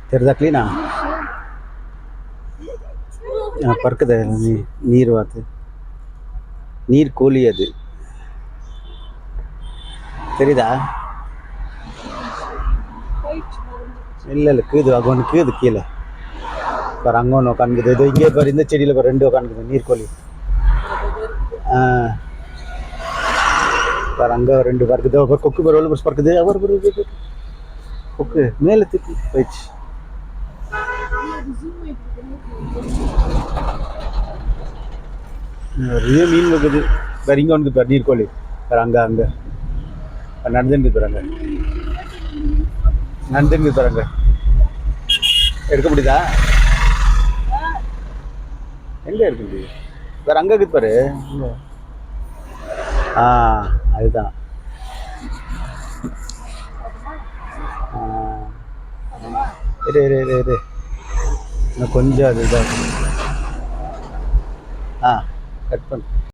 தெரியுதா க்ளீனா பறக்குது நீர் வாத்து நீர் கோழி அது தெரியுதா இல்லை இல்லை கீது அங்கே ஒன்று கீது கீழே பாரு அங்கே ஒன்று உட்காந்துக்குது இது இங்கே பாரு இந்த செடியில் பாரு ரெண்டு உட்காந்துக்குது நீர்க்கோழி பாரு அங்கே ரெண்டு பறக்குது ஒரு கொக்கு பாரு எவ்வளோ பறக்குது அவர் கொக்கு மேலே தூக்கி போயிடுச்சு நிறைய மீன் வைக்குது வேறு இங்கே வந்து பாரு நீர்க்கோழி வேறு அங்கே நடந்துருக்கு பாருங்க நடந்துருக்கு பாருங்க எடுக்க முடியுதா எங்கே எடுக்க முடியுது வேறு அங்கே இருக்குது பாரு அதுதான் இரு இன்னும் கொஞ்சம் அதுதான் கட் பண்ணு